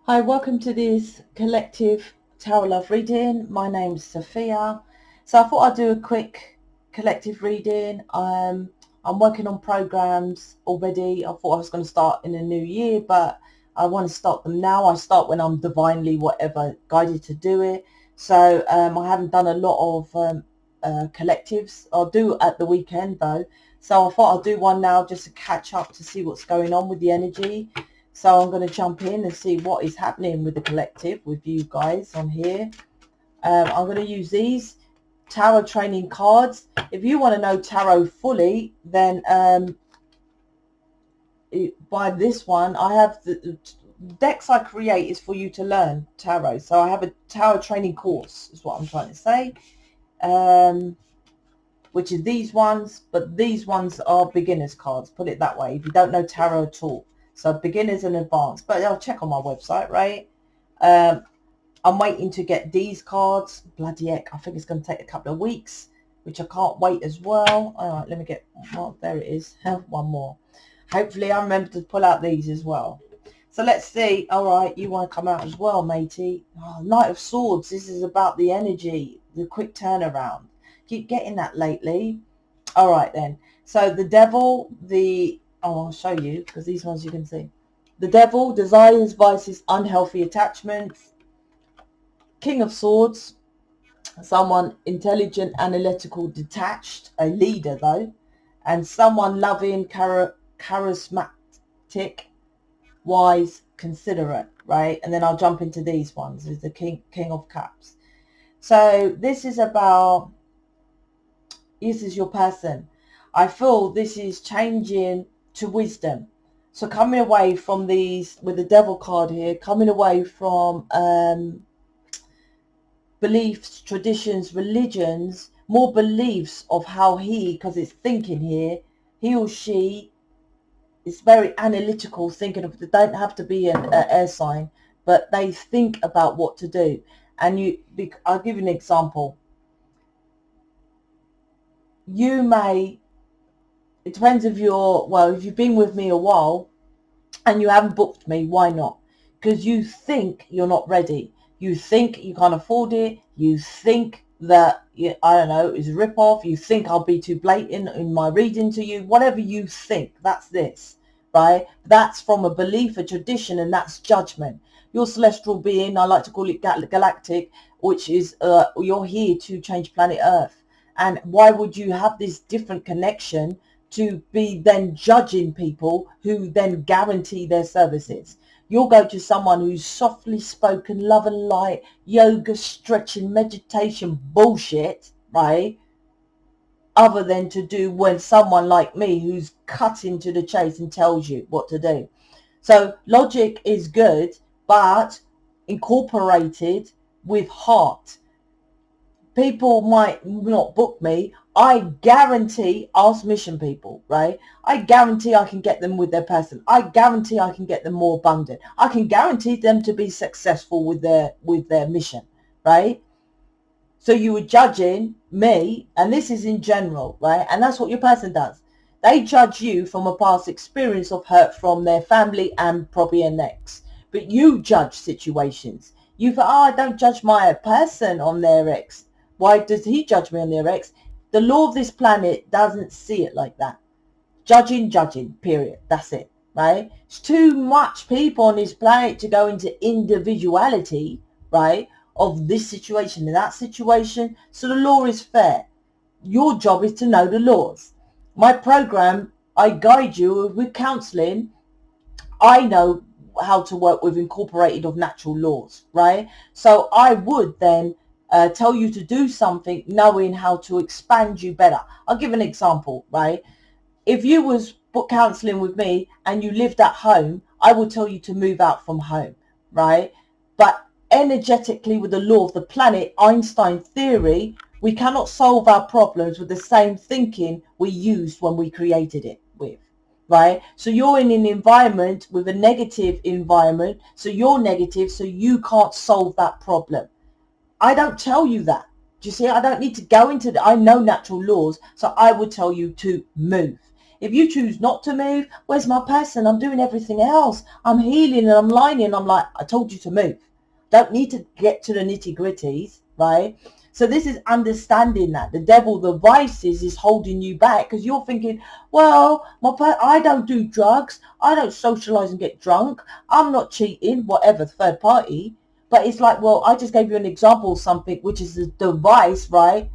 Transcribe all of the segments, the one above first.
Hi, welcome to this collective tarot love reading. My name's Sophia. So I thought I'd do a quick collective reading. I'm working on programs already. I thought I was going to start in the new year, but I want to start them now. I start when I'm divinely whatever guided to do it. So I haven't done a lot of collectives. I'll do at the weekend though. So I thought I'll do one now just to catch up to see what's going on with the energy. So I'm going to jump in and see what is happening with the collective with you guys on here. I'm going to use these tarot training cards. If you want to know tarot fully, then buy this one. I have the decks I create is for you to learn tarot. So I have a tarot training course is what I'm trying to say. Which is these ones, but these ones are beginners cards, put it that way, if you don't know tarot at all. So beginners and advanced, but I'll check on my website, right? I'm waiting to get these cards. Bloody heck, I think it's going to take a couple of weeks, which I can't wait as well. All right, let me get, well, there it is. Have one more. Hopefully I remember to pull out these as well. So let's see. All right, you want to come out as well, matey. Oh, Knight of Swords. This is about the energy, the quick turnaround. Keep getting that lately. All right then. So the devil, I'll show you because these ones you can see. The devil, desires, vices, unhealthy attachments. King of Swords, someone intelligent, analytical, detached, a leader though, and someone loving, charismatic, wise, considerate, right? And then I'll jump into these ones. Is the King of Cups. So this is about, this is your person. I feel this is changing to wisdom. So coming away from these, with the devil card here, coming away from beliefs, traditions, religions, more beliefs of how because it's thinking here, he or she is very analytical, thinking of, they don't have to be an air sign, but they think about what to do. And I'll give you an example. You may, it depends if if you've been with me a while and you haven't booked me, why not? Because you think you're not ready. You think you can't afford it. You think that, I don't know, it's a rip-off. You think I'll be too blatant in my reading to you. Whatever you think, that's this, right? That's from a belief, a tradition, and that's judgment. Your celestial being, I like to call it galactic, which is you're here to change planet Earth. And why would you have this different connection to be then judging people who then guarantee their services? You'll go to someone who's softly spoken, love and light, yoga, stretching, meditation bullshit, right? Other than to do when someone like me who's cut into the chase and tells you what to do. So logic is good, but incorporated with heart. People might not book me. I guarantee, ask mission people, right? I guarantee I can get them with their person. I guarantee I can get them more abundant. I can guarantee them to be successful with their mission, right? So you were judging me, and this is in general, right? And that's what your person does. They judge you from a past experience of hurt from their family and probably an ex. But you judge situations. You go, I don't judge my person on their ex. Why does he judge me on their ex? The law of this planet doesn't see it like that. Judging, period. That's it, right? It's too much people on this planet to go into individuality, right, of this situation and that situation. So the law is fair. Your job is to know the laws. My program, I guide you with counseling. I know how to work with incorporated of natural laws, right? So I would then tell you to do something knowing how to expand you better. I'll give an example, right? If you was book counseling with me and you lived at home, I will tell you to move out from home, right? But energetically, with the law of the planet, Einstein theory, we cannot solve our problems with the same thinking we used when we created it with, right? So you're in an environment with a negative environment, so you're negative, so you can't solve that problem. I don't tell you that. Do you see? I don't need to go into I know natural laws, so I would tell you to move. If you choose not to move, where's my person? I'm doing everything else. I'm healing and I'm lining. I'm like, I told you to move. Don't need to get to the nitty gritties, right? So this is understanding that the devil, the vices, is holding you back because you're thinking, well, I don't do drugs. I don't socialize and get drunk. I'm not cheating, whatever, third party. But it's like, well, I just gave you an example of something which is a device, right?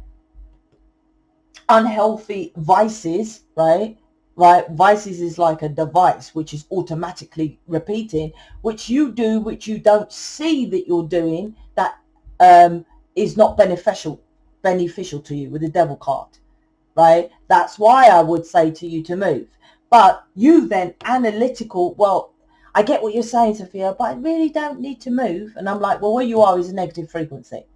Unhealthy vices, right? Vices is like a device which is automatically repeating, which you do, which you don't see that you're doing, that is not beneficial to you with the devil card, right? That's why I would say to you to move. But you then analytical, well, I get what you're saying, Sophia, but I really don't need to move. And I'm like, well, where you are is a negative frequency,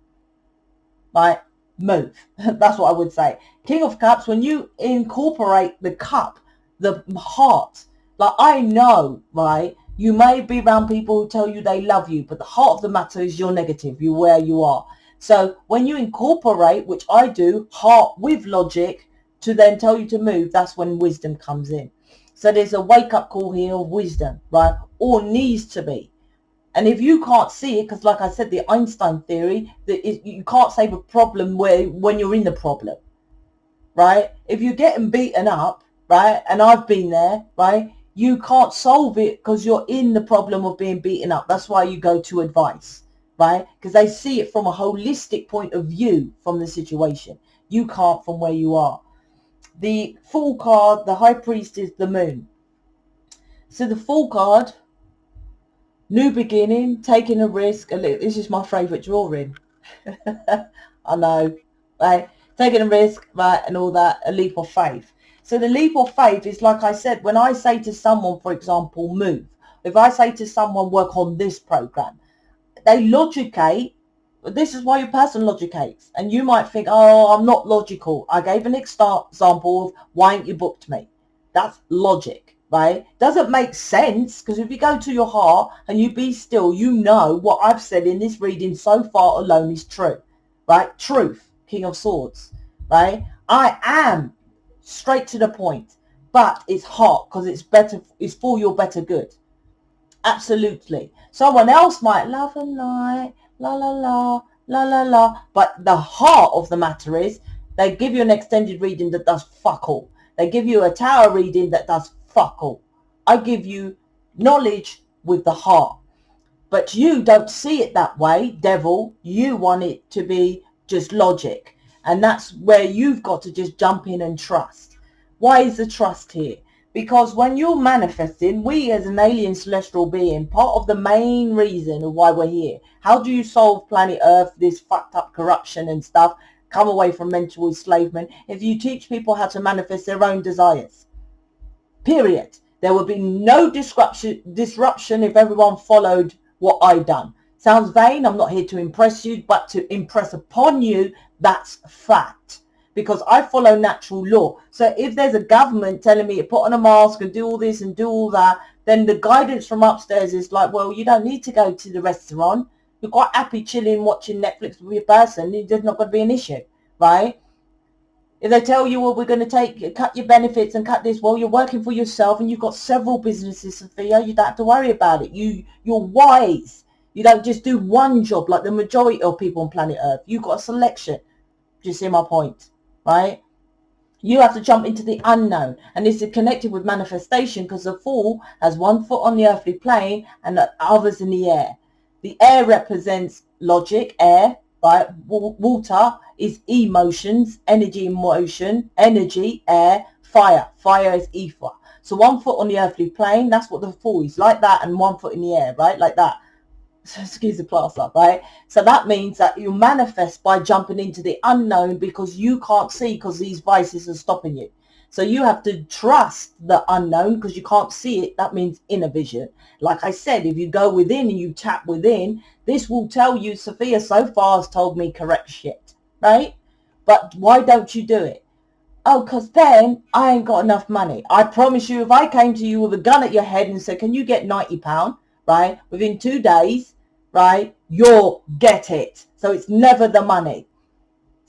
right? Move. That's what I would say. King of Cups, when you incorporate the cup, the heart, like I know, right, you may be around people who tell you they love you, but the heart of the matter is you're negative, you're where you are. So when you incorporate, which I do, heart with logic to then tell you to move, that's when wisdom comes in. So there's a wake-up call here of wisdom, right? Or needs to be. And if you can't see it, because like I said, the Einstein theory, that you can't save a problem when you're in the problem, right? If you're getting beaten up, right, and I've been there, right, you can't solve it because you're in the problem of being beaten up. That's why you go to advice, right? Because they see it from a holistic point of view from the situation. You can't from where you are. The Fool card, the High Priest, is the Moon. So the Fool card, new beginning, taking a risk. This is my favourite drawing. I know, right? Taking a risk, right, and all that, a leap of faith. So the leap of faith is, like I said, when I say to someone, for example, move. If I say to someone, work on this program, they logicate. This is why your person logicates. And you might think, oh, I'm not logical. I gave an example of why ain't you booked me? That's logic, right? Doesn't make sense, because if you go to your heart and you be still, you know what I've said in this reading so far alone is true, right? Truth, King of Swords, right? I am straight to the point, but it's heart because it's better. It's for your better good. Absolutely. Someone else might love and light, la la la, la la la. But the heart of the matter is they give you an extended reading that does fuck all. They give you a tarot reading that does fuck all. I give you knowledge with the heart. But you don't see it that way, devil. You want it to be just logic. And that's where you've got to just jump in and trust. Why is the trust here? Because when you're manifesting, we as an alien celestial being, part of the main reason of why we're here. How do you solve planet Earth, this fucked up corruption and stuff? Come away from mental enslavement. If you teach people how to manifest their own desires. Period. There would be no disruption if everyone followed what I done. Sounds vain. I'm not here to impress you, but to impress upon you, that's fact. Because I follow natural law. So if there's a government telling me to put on a mask and do all this and do all that, then the guidance from upstairs is like, well, you don't need to go to the restaurant. You're quite happy chilling, watching Netflix with your person. There's not going to be an issue, right? If they tell you, well, we're going to cut your benefits and cut this, well, you're working for yourself and you've got several businesses, Sophia. You don't have to worry about it. You're wise. You don't just do one job like the majority of people on planet Earth. You've got a selection. Do you see my point? Right? You have to jump into the unknown, and this is connected with manifestation because the Fool has one foot on the earthly plane and the others in the air. The air represents logic, air, right? Water is emotions, energy, emotion, energy, air, fire. Fire is ether. So one foot on the earthly plane, that's what the Fool is, like that, and one foot in the air, right? Like that. Excuse the class up, right? So that means that you manifest by jumping into the unknown because you can't see because these vices are stopping you. So you have to trust the unknown because you can't see it. That means inner vision. Like I said, if you go within and you tap within, this will tell you, Sophia so far has told me correct shit, right? But why don't you do it? Oh, because then I ain't got enough money. I promise you, if I came to you with a gun at your head and said, can you get £90, right? Within 2 days, right, you'll get it. So it's never the money.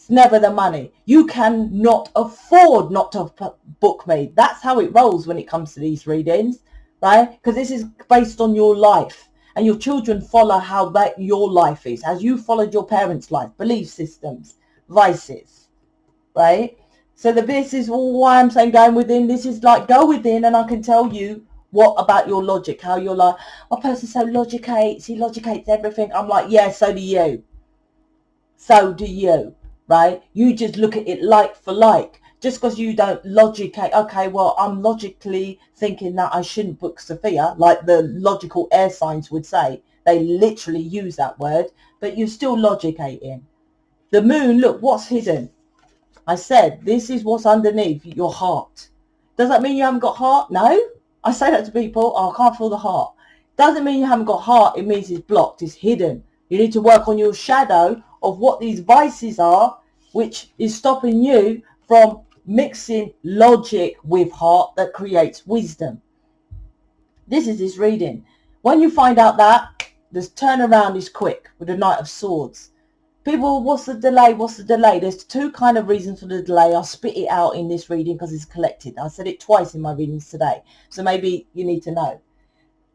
It's never the money. You cannot afford not to book me. That's how it rolls when it comes to these readings, right? Because this is based on your life, and your children follow how that your life is, as you followed your parents' life, belief systems, vices, right? So this is all why I'm saying going within. This is like, go within, and I can tell you what about your logic, how you're like, my person's so logicates, he logicates everything. I'm like, yeah, so do you. So do you, right? You just look at it like for like. Just because you don't logicate, okay, well, I'm logically thinking that I shouldn't book Sophia, like the logical air signs would say. They literally use that word, but you're still logicating. The moon, look, what's hidden? I said, this is what's underneath your heart. Does that mean you haven't got heart? No. I say that to people, oh, I can't feel the heart. Doesn't mean you haven't got heart. It means it's blocked, it's hidden. You need to work on your shadow of what these vices are, which is stopping you from mixing logic with heart that creates wisdom. This is this reading. When you find out that, this turnaround is quick with the Knight of Swords. People, what's the delay? What's the delay? There's two kind of reasons for the delay. I'll spit it out in this reading because it's collected. I said it twice in my readings today. So maybe you need to know.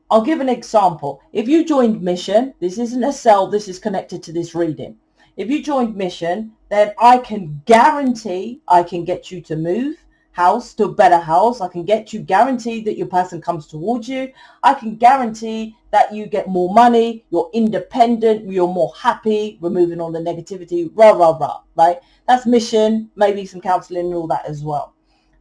I'll give an example. If you joined Mission, this isn't a cell, this is connected to this reading. If you joined Mission, then I can guarantee I can get you to move house to a better house. I can get you, guarantee that your person comes towards you. I can guarantee that you get more money, you're independent, you're more happy, removing all the negativity, rah, rah, rah, right? That's Mission, maybe some counseling and all that as well,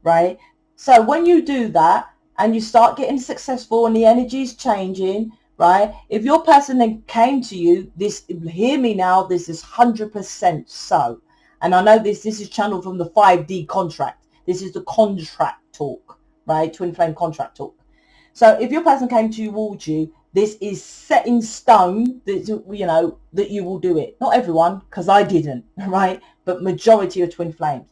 right? So when you do that, and you start getting successful and the energy is changing, right? If your person then came to you, this, hear me now, this is 100% so. And I know this is channeled from the 5D contract. This is the contract talk, right? Twin flame contract talk. So if your person came towards you, this is set in stone that, you know, that you will do it. Not everyone, because I didn't, right? But majority of twin flames.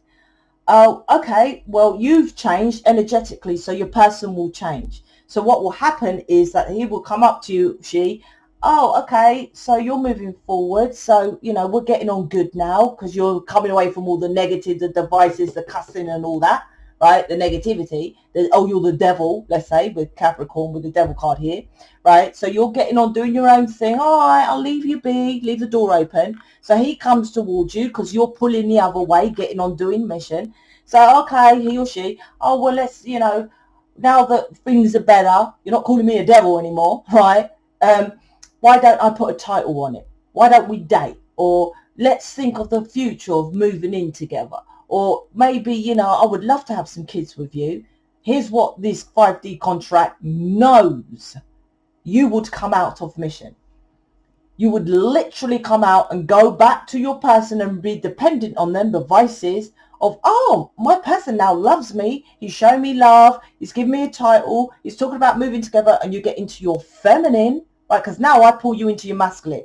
Oh, okay, well, you've changed energetically, so your person will change. So what will happen is that he will come up to you, oh, okay, so you're moving forward. So, you know, we're getting on good now because you're coming away from all the negative, the devices, the cussing and all that, right? The negativity. Oh, you're the devil, let's say, with Capricorn, with the devil card here, right? So you're getting on doing your own thing. All right, I'll leave you be, leave the door open. So he comes towards you because you're pulling the other way, getting on doing Mission. So, okay, he or she, oh, well, let's, you know, now that things are better, you're not calling me a devil anymore, right? Why don't I put a title on it? Why don't we date? Or let's think of the future of moving in together. Or maybe, you know, I would love to have some kids with you. Here's what this 5D contract knows. You would come out of Mission. You would literally come out and go back to your person and be dependent on them, the vices of, oh, my person now loves me. He's showing me love. He's giving me a title. He's talking about moving together, and you get into your feminine, right? Because now I pull you into your masculine,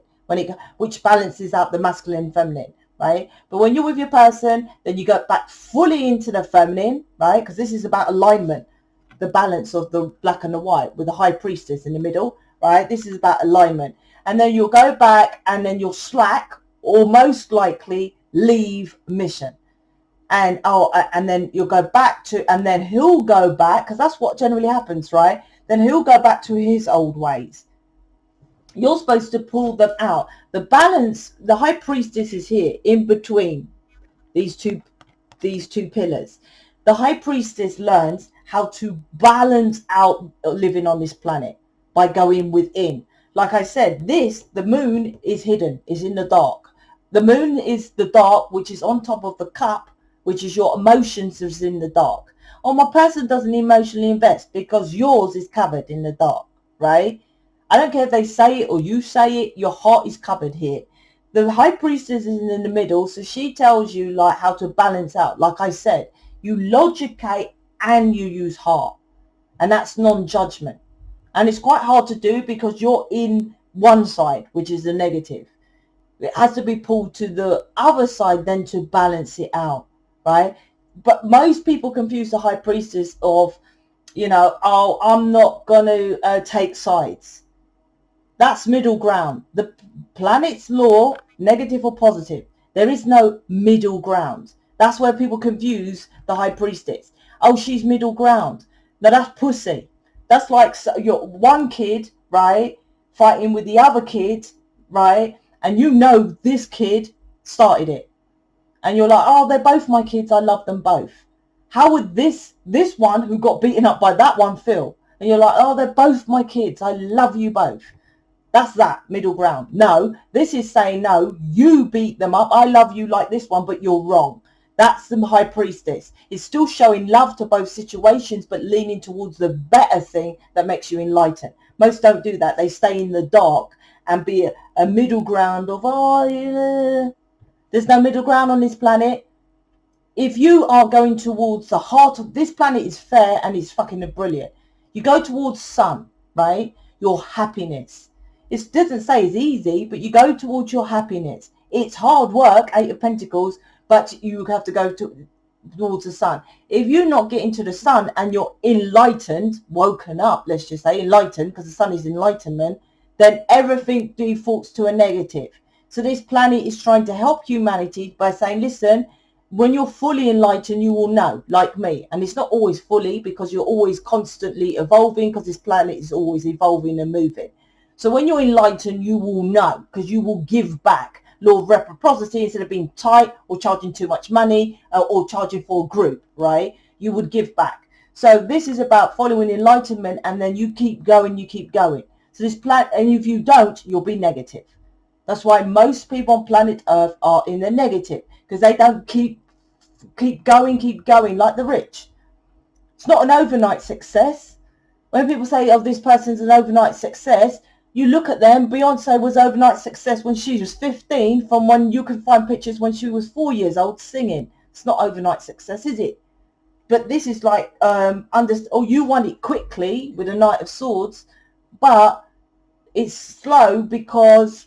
which balances out the masculine and feminine, right? But when you're with your person, then you go back fully into the feminine, right? Because this is about alignment, the balance of the black and the white with the high priestess in the middle, right? This is about alignment. And then you'll go back and then you'll slack or most likely leave Mission. And and then you'll go back to, and then he'll go back, because that's what generally happens, right? Then he'll go back to his old ways. You're supposed to pull them out. The balance, the high priestess is here in between these two pillars. The high priestess learns how to balance out living on this planet by going within. Like I said, the moon is hidden, is in the dark. The moon is the dark, which is on top of the cup, which is your emotions is in the dark. Oh, my person doesn't emotionally invest because yours is covered in the dark, right? I don't care if they say it or you say it, your heart is covered here. The high priestess is in the middle, so she tells you like how to balance out. Like I said, you logicate and you use heart, and that's non-judgment. And it's quite hard to do because you're in one side, which is the negative. It has to be pulled to the other side then to balance it out, right? But most people confuse the high priestess of, you know, oh, I'm not going to take sides. That's middle ground. The planet's law, negative or positive. There is no middle ground. That's where people confuse the high priestess. Oh, she's middle ground. Now that's pussy. That's like your one kid, right, fighting with the other kid, right, and you know this kid started it, and you're like, oh, they're both my kids, I love them both. How would this one who got beaten up by that one feel? And you're like, oh, they're both my kids, I love you both. That's that middle ground. No, this is saying, no, you beat them up, I love you like this one, but you're wrong. That's the high priestess. It's still showing love to both situations, but leaning towards the better thing that makes you enlightened. Most don't do that. They stay in the dark and be a middle ground of, oh, yeah. There's no middle ground on this planet. If you are going towards the heart of this planet, is fair and is fucking brilliant. You go towards sun, right? Your happiness. It doesn't say it's easy, but you go towards your happiness. It's hard work, 8 of Pentacles, but you have to go towards the sun. If you're not getting to the sun and you're enlightened, woken up, let's just say enlightened, because the sun is enlightenment, then everything defaults to a negative. So this planet is trying to help humanity by saying, listen, when you're fully enlightened, you will know, like me. And it's not always fully, because you're always constantly evolving, because this planet is always evolving and moving. So when you're enlightened, you will know, because you will give back. Law of reciprocity, instead of being tight or charging too much money or charging for a group, right? You would give back. So this is about following enlightenment, and then you keep going, you keep going. So this planet, and if you don't, you'll be negative. That's why most people on planet Earth are in the negative, because they don't keep going like the rich. It's not an overnight success. When people say, oh, this person's an overnight success, you look at them. Beyonce was overnight success when she was 15, from when you can find pictures when she was 4 years old singing. It's not overnight success, is it? But this is like, you want it quickly with a Knight of Swords, but it's slow because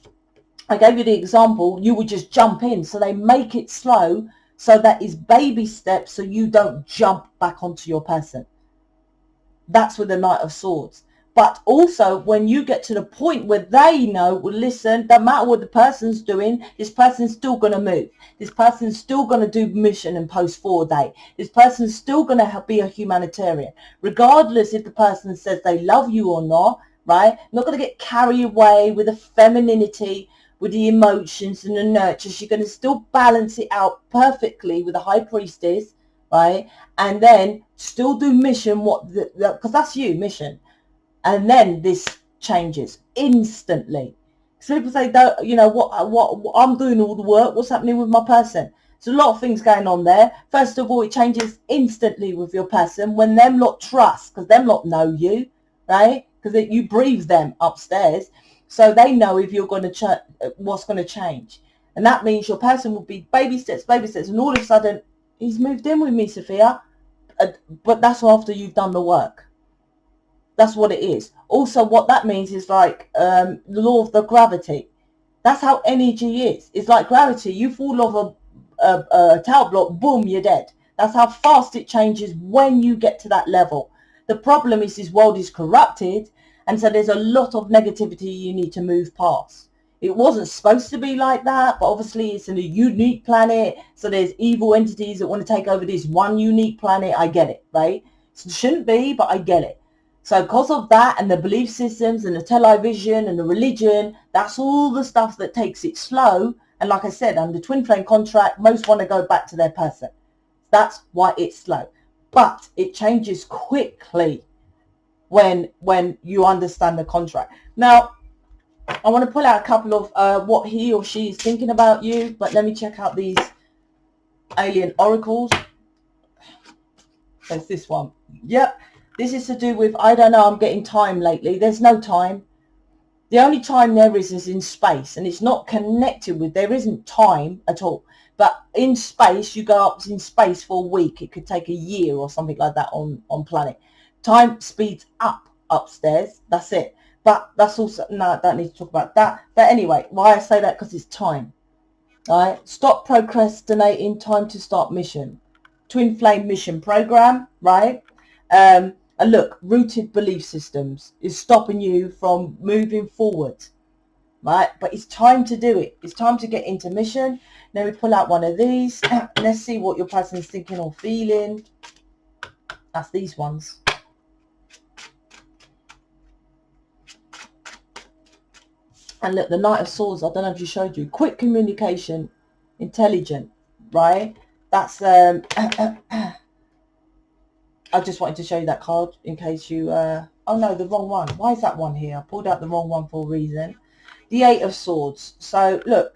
I gave you the example, you would just jump in. So they make it slow so that is baby steps, so you don't jump back onto your person. That's with the Knight of Swords. But also when you get to the point where they know, well, listen, no matter what the person's doing, this person's still going to move. This person's still going to do mission and post 4 day. This person's still going to be a humanitarian. Regardless if the person says they love you or not, right? Not going to get carried away with the femininity, with the emotions and the nurture. She's going to still balance it out perfectly with the high priestess, right? And then still do mission, because that's you, mission. And then this changes instantly. So people say, you know, what I'm doing all the work. What's happening with my person? There's a lot of things going on there. First of all, it changes instantly with your person when them lot trust, because them lot know you, right? Because you breathe them upstairs, so they know if you're going to what's going to change. And that means your person will be baby steps, and all of a sudden he's moved in with me, Sophia. But that's after you've done the work. That's what it is. Also, what that means is like the law of the gravity. That's how energy is. It's like gravity. You fall off a tower block, boom, you're dead. That's how fast it changes when you get to that level. The problem is this world is corrupted, and so there's a lot of negativity you need to move past. It wasn't supposed to be like that, but obviously it's in a unique planet, so there's evil entities that want to take over this one unique planet. I get it, right? It shouldn't be, but I get it. So because of that, and the belief systems and the television and the religion, that's all the stuff that takes it slow. And like I said, under twin flame contract, most want to go back to their person. That's why it's slow. But it changes quickly when you understand the contract. Now, I want to pull out a couple of what he or she is thinking about you. But let me check out these alien oracles. There's this one. Yep. This is to do with, I don't know, I'm getting time lately. There's no time. The only time there is in space, and it's not connected with, there isn't time at all. But in space, you go up in space for a week. It could take a year or something like that on planet. Time speeds up upstairs. That's it. But that's also, no, I don't need to talk about that. But anyway, why I say that, because it's time. All right. Stop procrastinating. Time to start mission. Twin flame mission program, right? And look, rooted belief systems is stopping you from moving forward, right? But it's time to do it. It's time to get into mission. Now we pull out one of these. Let's see what your person is thinking or feeling. That's these ones. And look, the Knight of Swords, I don't know if you showed you. Quick communication, intelligent, right? That's, I just wanted to show you that card in case you, oh no, the wrong one. Why is that one here? I pulled out the wrong one for a reason. The Eight of Swords. So look,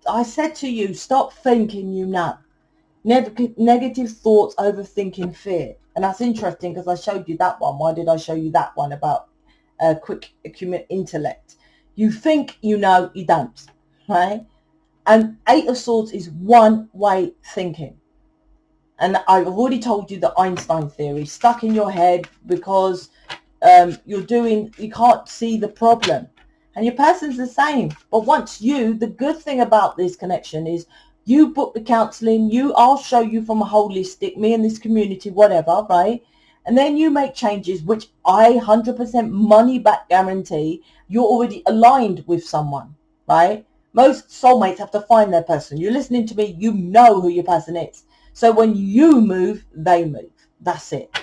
I said to you, stop thinking you know. Negative thoughts, overthinking, fear. And that's interesting because I showed you that one. Why did I show you that one about quick intellect? You think you know, you don't, right? And Eight of Swords is one-way thinking. And I've already told you the Einstein theory, stuck in your head because you can't see the problem. And your person's the same. But once the good thing about this connection is you book the counseling, I'll show you from a holistic, me and this community, whatever, right? And then you make changes, which I 100% money back guarantee. You're already aligned with someone, right? Most soulmates have to find their person. You're listening to me, you know who your person is. So when you move, they move. That's it,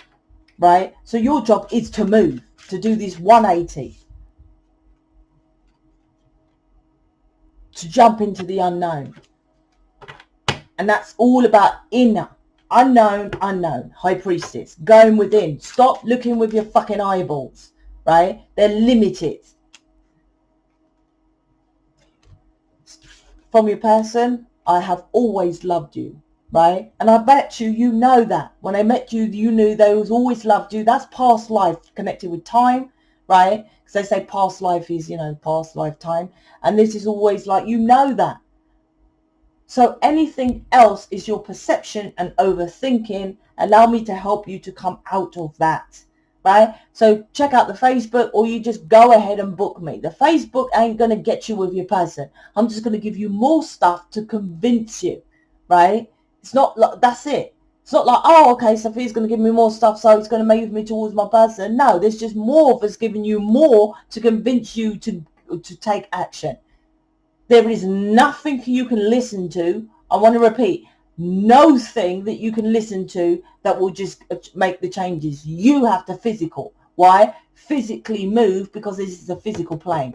right? So your job is to move, to do this 180. To jump into the unknown. And that's all about inner. Unknown. High Priestess. Going within. Stop looking with your fucking eyeballs, right? They're limited. From your person, I have always loved you, right? And I bet you know that. When I met you, you knew they always loved you. That's past life connected with time, right? Because they say past life is, past lifetime. And this is always like, you know that. So anything else is your perception and overthinking. Allow me to help you to come out of that, right? So check out the Facebook, or you just go ahead and book me. The Facebook ain't going to get you with your person. I'm just going to give you more stuff to convince you, right? It's not like, that's it. It's not like, oh, okay, Sophia's going to give me more stuff, so it's going to move me towards my person. No, there's just more of us giving you more to convince you to take action. There is nothing you can listen to. I want to repeat, no thing that you can listen to that will just make the changes. You have to physical. Why? Physically move, because this is a physical plane,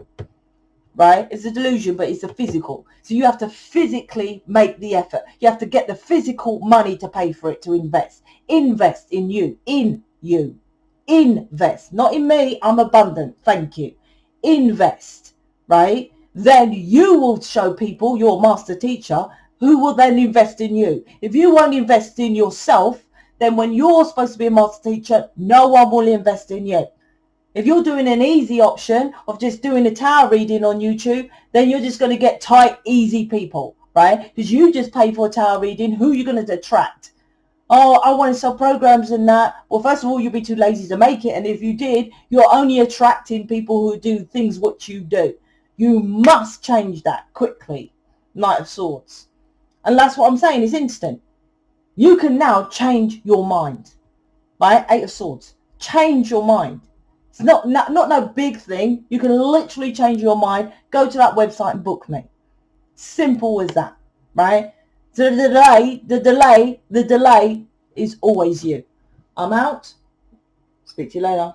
right? It's a delusion, but it's a physical. So you have to physically make the effort. You have to get the physical money to pay for it, to invest. Invest in you. In you. Invest. Not in me. I'm abundant. Thank you. Invest, right? Then you will show people, your master teacher, who will then invest in you. If you won't invest in yourself, then when you're supposed to be a master teacher, no one will invest in you. If you're doing an easy option of just doing a tarot reading on YouTube, then you're just going to get tight, easy people, right? Because you just pay for a tarot reading. Who are you going to attract? Oh, I want to sell programs and that. Well, first of all, you'll be too lazy to make it. And if you did, you're only attracting people who do things what you do. You must change that quickly. Knight of Swords. And that's what I'm saying. It's instant. You can now change your mind. Right? Eight of Swords. Change your mind. It's not no big thing. You can literally change your mind. Go to that website and book me. Simple as that. Right? So the delay is always you. I'm out. Speak to you later.